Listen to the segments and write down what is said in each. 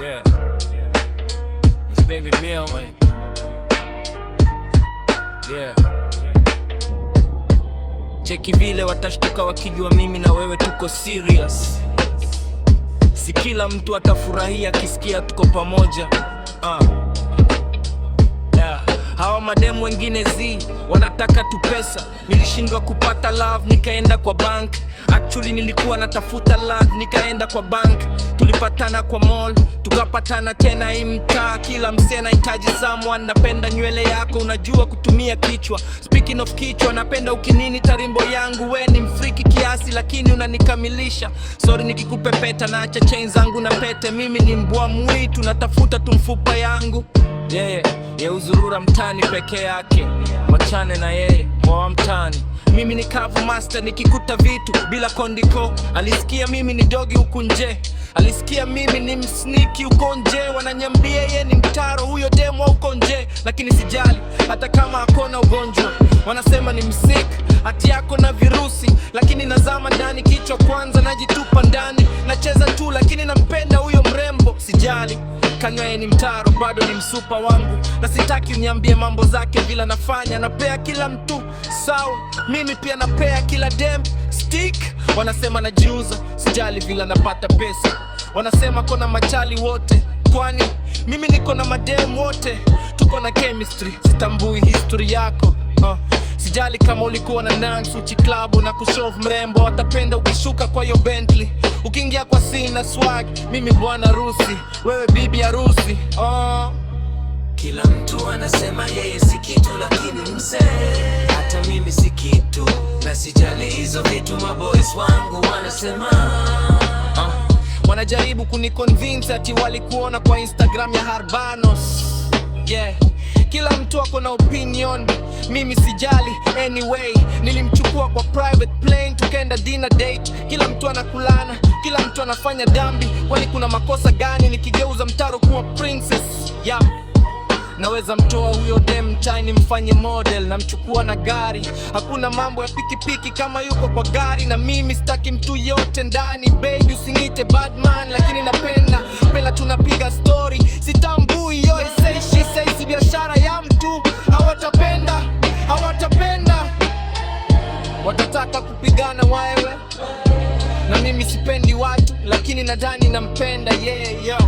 Yeah. It's Baby Mill, man. Yeah. Cheki vile watashtuka wakijua mimi na wewe tuko serious. Si kila mtu atafurahia kisikia tuko pamoja. Yeah. Hawa mademu wengine wanataka tu pesa. Nilishindwa kupata love nikaenda kwa bank. Actually nilikuwa natafuta love nikaenda kwa bank. Tulipatana kwa mall, tukapatana tena imtaa. Kila msee anahitaji someone. Napenda nywele yako, unajua kutumia kichwa. Speaking of kichwa, napenda ukinini tarimbo yangu. We ni mfriki kiasi lakini unanikamilisha. Sorry nikikupepeta na acha chain zangu na pete. Mimi ni mbwa mwitu, natafuta tumfupa yangu. Yeah, uzurura mtani peke yake. Wachane na yeye, mwa mtani. Mimi ni kavu master nikikuta vitu bila kondiko. Alisikia mimi ni dogi huku nje. Alisikia mimi ni msniki huko nje. Wananyambia ye ni mtaro huyo demo huko nje. Lakini sijali hata kama akona ugonjwa. Wanasema ni msik, hati yako na virusi. Lakini nazama ndani kichwa kwanza najitupa ndani. Nacheza tu lakini nampenda huyo mrembo. Sijali kanywa ye ni mtaro bado ni msupa wangu. Na sitaki uniambie mambo zake vila nafanya. Napea kila mtu sawa, mimi pia napea kila dem stick. Wanasema najiuza, sijali vila napata pesa. Wanasema kona machali wote, kwani mimi niko na madem wote. Tuko na chemistry, sitambui history yako. Sijali kama ulikuwa na dance uchi club na kushove mrembo. Watapenda ukishuka kwa yo Bentley. Ukiingia kwa sina swag, mimi bwana harusi, wewe bibi harusi. Kila mtu anasema yeye si kitu lakini mzee, hata mimi si kitu. Na sijali hizo vitu, maboys wangu wanasema. Wanajaribu kuniconvince ati walikuona kwa Instagram ya Harbanos. Yeah, kila mtu ako na opinion, mimi sijali anyway. Nilimchukua kwa private plane, tukaenda dinner date. Kila mtu anakulana, kila mtu anafanya dhambi. Kwani kuna makosa gani nikigeuza mtaro kuwa princess? Yeah. Naweza mtoa huyo dem mtaani mfanye model. Namchukua na gari, hakuna mambo ya pikipiki kama yuko kwa gari. Na mimi sitaki mtu yote ndani. Baby usinite badman, lakini napenda pela tunapiga story. Sitambui yo isaishi saisi biashara ya mtu. Hawatapenda, watataka kupigana wewe na mimi sipendi watu, lakini nadhani nampenda yeah.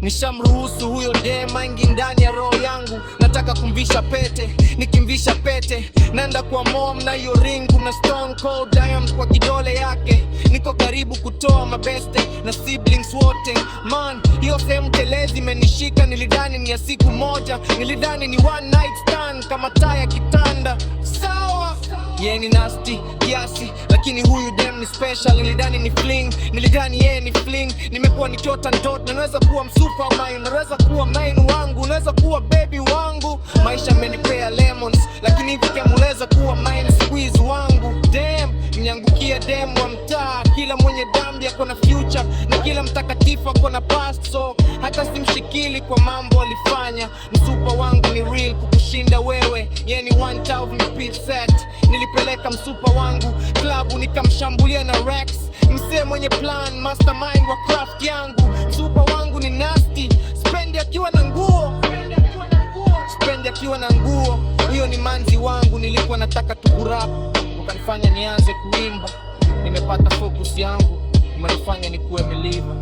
Nishamruhusu huyo dem aingi ndani ya roho yangu. Nataka kumvisha pete, nikimvisha pete naenda kwa mom na hiyo ring. Kuna stone cold diamonds kwa kidole yake. Niko karibu kutoa mabeste na siblings wote. Man, hiyo sehemu telezi imenishika. Nilidhani ni ya siku moja, nilidhani ni one night stand kama taa ya kitanda. Sawa, ye ni nasty kiasi, lakini huyu dem ni special. Nilidhani ni fling, nilidhani ye ni fling. Nimekuwa nikiota ndoto, naweza kuwa msupa mine, naweza kuwa mine wangu, naweza kuwa baby wangu. Maisha menipea lemons, lakini hivi kemuleza kuwa mine squeeze wangu. Damn, mnyangukia dem wa mtaa. Kila mwenye dhambi ako na future, na kila mtakatifu ako na past. So hata simshikili kwa mambo alifanya. Msupa wangu ni real kukushinda wewe. Ye ni 1000 piece set. Nilipeleka msupa wangu klabu nikamshambulia na Rex. Msee mwenye plan, mastermind wa craft yangu. Msupa wangu ni nasty, spendi akiwa na nguo, spendi akiwa na nguo. Huyo ni manzi wangu, nilikuwa nataka tukurap, ukanifanya nianze kuimba. Nimepata focus yangu, umenifanya nikuwe believer.